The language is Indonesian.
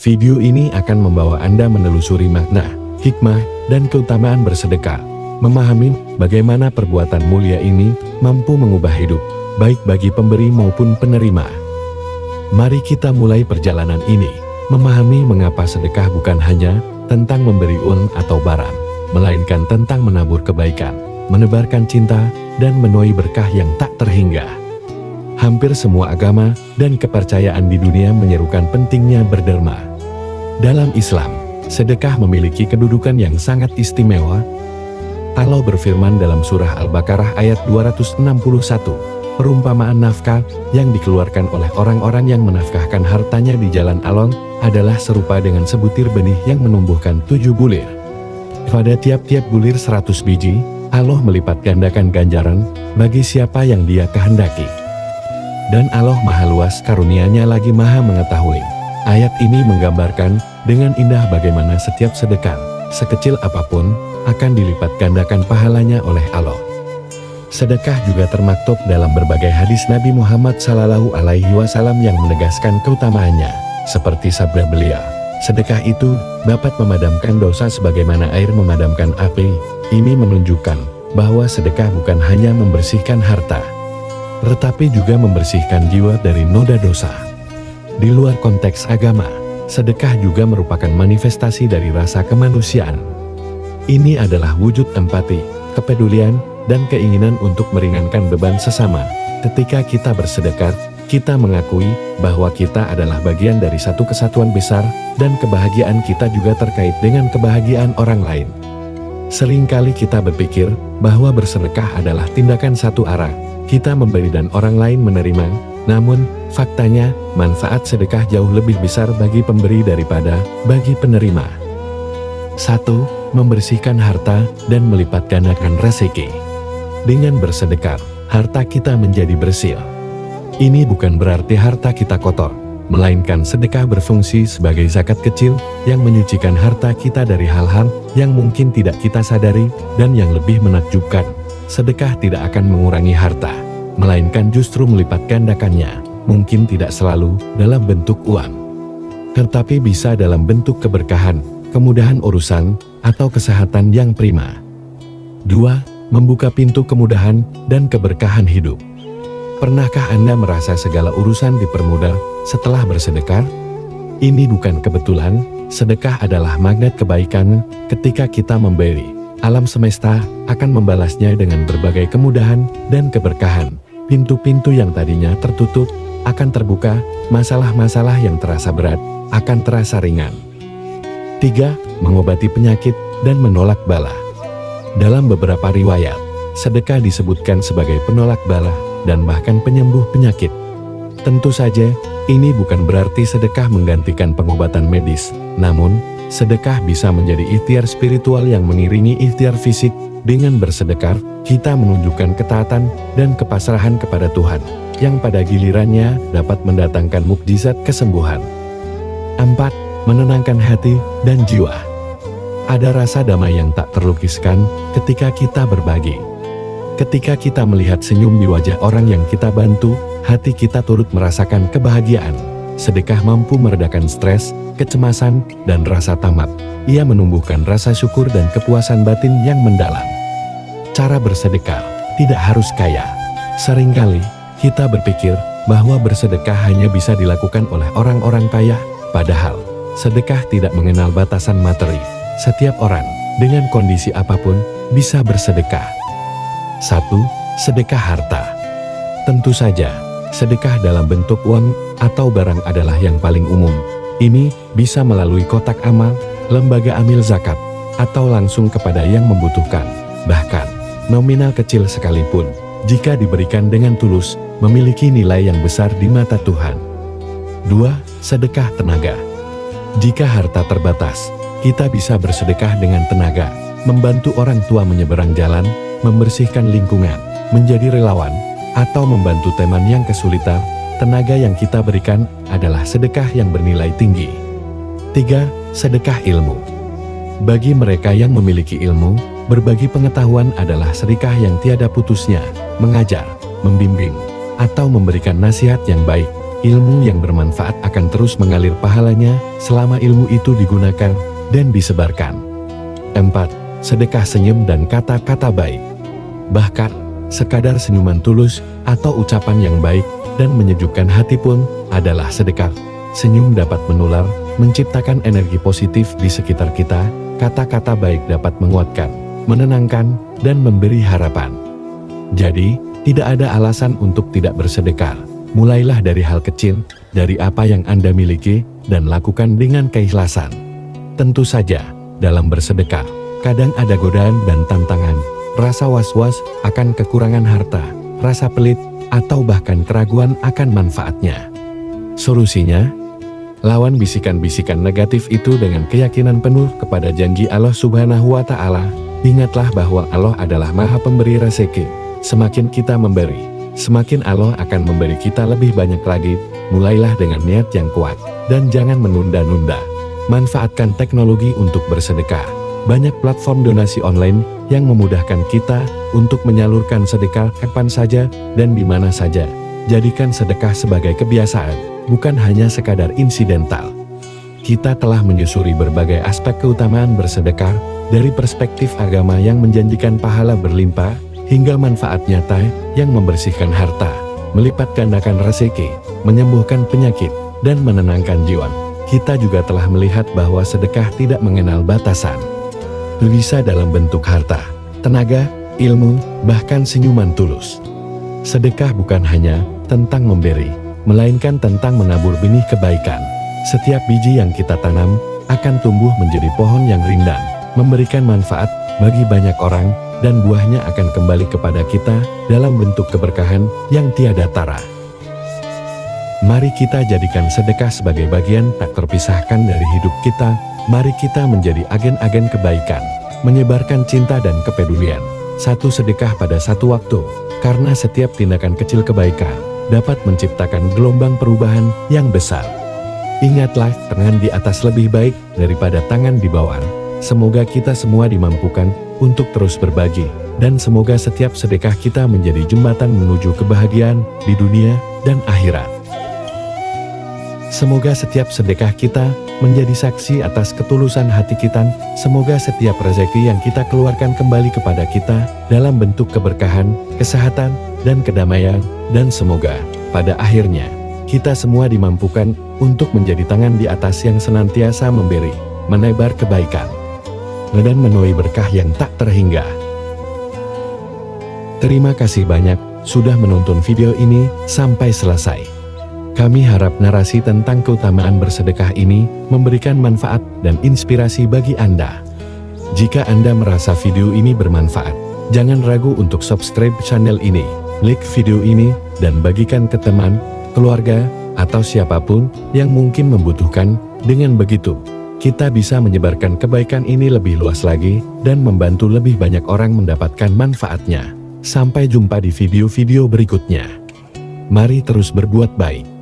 Video ini akan membawa Anda menelusuri makna, hikmah, dan keutamaan bersedekah. Memahami bagaimana perbuatan mulia ini mampu mengubah hidup, baik bagi pemberi maupun penerima. Mari kita mulai perjalanan ini, memahami mengapa sedekah bukan hanya tentang memberi uang atau barang, melainkan tentang menabur kebaikan, menebarkan cinta, dan menuai berkah yang tak terhingga. Hampir semua agama dan kepercayaan di dunia menyerukan pentingnya berderma. Dalam Islam, sedekah memiliki kedudukan yang sangat istimewa. Allah berfirman dalam surah Al-Baqarah ayat 261, perumpamaan nafkah yang dikeluarkan oleh orang-orang yang menafkahkan hartanya di jalan Allah adalah serupa dengan sebutir benih yang menumbuhkan 7 bulir. Pada tiap-tiap bulir 100 biji, Allah melipat gandakan ganjaran bagi siapa yang Dia kehendaki. Dan Allah Maha Luas karunia-Nya lagi Maha Mengetahui. Ayat ini menggambarkan dengan indah bagaimana setiap sedekah, sekecil apapun, akan dilipat gandakan pahalanya oleh Allah. Sedekah juga termaktub dalam berbagai hadis Nabi Muhammad SAW yang menegaskan keutamaannya, seperti sabda beliau, sedekah itu dapat memadamkan dosa sebagaimana air memadamkan api. Ini menunjukkan bahwa sedekah bukan hanya membersihkan harta, tetapi juga membersihkan jiwa dari noda dosa. Di luar konteks agama, sedekah juga merupakan manifestasi dari rasa kemanusiaan. Ini adalah wujud empati, kepedulian, dan keinginan untuk meringankan beban sesama. Ketika kita bersedekah, kita mengakui bahwa kita adalah bagian dari satu kesatuan besar, dan kebahagiaan kita juga terkait dengan kebahagiaan orang lain. Seringkali kita berpikir bahwa bersedekah adalah tindakan satu arah, kita memberi dan orang lain menerima, namun faktanya manfaat sedekah jauh lebih besar bagi pemberi daripada bagi penerima. 1. Membersihkan harta dan melipat gandakan rezeki. Dengan bersedekah, harta kita menjadi bersih. Ini bukan berarti harta kita kotor, melainkan sedekah berfungsi sebagai zakat kecil yang menyucikan harta kita dari hal-hal yang mungkin tidak kita sadari. Dan yang lebih menakjubkan, sedekah tidak akan mengurangi harta, melainkan justru melipat gandakannya, mungkin tidak selalu dalam bentuk uang, tetapi bisa dalam bentuk keberkahan, kemudahan urusan, atau kesehatan yang prima. 2. Membuka pintu kemudahan dan keberkahan hidup. Pernahkah Anda merasa segala urusan dipermudah setelah bersedekah? Ini bukan kebetulan, sedekah adalah magnet kebaikan. Ketika kita memberi, alam semesta akan membalasnya dengan berbagai kemudahan dan keberkahan. Pintu-pintu yang tadinya tertutup akan terbuka, masalah-masalah yang terasa berat akan terasa ringan. 3. Mengobati penyakit dan menolak bala. Dalam beberapa riwayat, sedekah disebutkan sebagai penolak bala dan bahkan penyembuh penyakit. Tentu saja, ini bukan berarti sedekah menggantikan pengobatan medis, namun sedekah bisa menjadi ikhtiar spiritual yang mengiringi ikhtiar fisik. Dengan bersedekah, kita menunjukkan ketaatan dan kepasrahan kepada Tuhan, yang pada gilirannya dapat mendatangkan mukjizat kesembuhan. 4. Menenangkan hati dan jiwa. Ada rasa damai yang tak terlukiskan ketika kita berbagi. Ketika kita melihat senyum di wajah orang yang kita bantu, hati kita turut merasakan kebahagiaan. Sedekah mampu meredakan stres, kecemasan, dan rasa tamak. Ia menumbuhkan rasa syukur dan kepuasan batin yang mendalam. Cara bersedekah tidak harus kaya. Seringkali kita berpikir bahwa bersedekah hanya bisa dilakukan oleh orang-orang kaya, padahal sedekah tidak mengenal batasan materi. Setiap orang dengan kondisi apapun bisa bersedekah. 1. Sedekah harta. Tentu saja, sedekah dalam bentuk uang atau barang adalah yang paling umum. Ini bisa melalui kotak amal, lembaga amil zakat, atau langsung kepada yang membutuhkan. Bahkan, nominal kecil sekalipun, jika diberikan dengan tulus, memiliki nilai yang besar di mata Tuhan. 2. Sedekah tenaga. Jika harta terbatas, kita bisa bersedekah dengan tenaga, membantu orang tua menyeberang jalan, membersihkan lingkungan, menjadi relawan, atau membantu teman yang kesulitan. Tenaga yang kita berikan adalah sedekah yang bernilai tinggi. 3. Sedekah ilmu. Bagi mereka yang memiliki ilmu, berbagi pengetahuan adalah sedekah yang tiada putusnya. Mengajar, membimbing, atau memberikan nasihat yang baik, ilmu yang bermanfaat akan terus mengalir pahalanya selama ilmu itu digunakan dan disebarkan. 4. Sedekah senyum dan kata-kata baik. Bahkan, sekadar senyuman tulus atau ucapan yang baik dan menyejukkan hati pun adalah sedekah. Senyum dapat menular, menciptakan energi positif di sekitar kita. Kata-kata baik dapat menguatkan, menenangkan, dan memberi harapan. Jadi, tidak ada alasan untuk tidak bersedekah. Mulailah dari hal kecil, dari apa yang Anda miliki, dan lakukan dengan keikhlasan. Tentu saja, dalam bersedekah, kadang ada godaan dan tantangan, rasa was-was akan kekurangan harta, rasa pelit, atau bahkan keraguan akan manfaatnya. Solusinya, lawan bisikan-bisikan negatif itu dengan keyakinan penuh kepada janji Allah Subhanahu wa Ta'ala. Ingatlah bahwa Allah adalah Maha Pemberi rezeki. Semakin kita memberi, semakin Allah akan memberi kita lebih banyak lagi. Mulailah dengan niat yang kuat, dan jangan menunda-nunda. Manfaatkan teknologi untuk bersedekah. Banyak platform donasi online yang memudahkan kita untuk menyalurkan sedekah kapan saja dan di mana saja. Jadikan sedekah sebagai kebiasaan, bukan hanya sekadar insidental. Kita telah menyusuri berbagai aspek keutamaan bersedekah, dari perspektif agama yang menjanjikan pahala berlimpah, hingga manfaat nyata yang membersihkan harta, melipat gandakan rezeki, menyembuhkan penyakit, dan menenangkan jiwa. Kita juga telah melihat bahwa sedekah tidak mengenal batasan. Bisa dalam bentuk harta, tenaga, ilmu, bahkan senyuman tulus. Sedekah bukan hanya tentang memberi, melainkan tentang menabur benih kebaikan. Setiap biji yang kita tanam akan tumbuh menjadi pohon yang rindang, memberikan manfaat bagi banyak orang, dan buahnya akan kembali kepada kita dalam bentuk keberkahan yang tiada tara. Mari kita jadikan sedekah sebagai bagian tak terpisahkan dari hidup kita. Mari kita menjadi agen-agen kebaikan, menyebarkan cinta dan kepedulian. Satu sedekah pada satu waktu, karena setiap tindakan kecil kebaikan dapat menciptakan gelombang perubahan yang besar. Ingatlah, tangan di atas lebih baik daripada tangan di bawah. Semoga kita semua dimampukan untuk terus berbagi, dan semoga setiap sedekah kita menjadi jembatan menuju kebahagiaan di dunia dan akhirat. Semoga setiap sedekah kita menjadi saksi atas ketulusan hati kita. Semoga setiap rezeki yang kita keluarkan kembali kepada kita dalam bentuk keberkahan, kesehatan, dan kedamaian. Dan semoga pada akhirnya kita semua dimampukan untuk menjadi tangan di atas yang senantiasa memberi, menebar kebaikan, dan menuai berkah yang tak terhingga. Terima kasih banyak sudah menonton video ini sampai selesai. Kami harap narasi tentang keutamaan bersedekah ini memberikan manfaat dan inspirasi bagi Anda. Jika Anda merasa video ini bermanfaat, jangan ragu untuk subscribe channel ini, like video ini, dan bagikan ke teman, keluarga, atau siapapun yang mungkin membutuhkan. Dengan begitu, kita bisa menyebarkan kebaikan ini lebih luas lagi, dan membantu lebih banyak orang mendapatkan manfaatnya. Sampai jumpa di video-video berikutnya. Mari terus berbuat baik.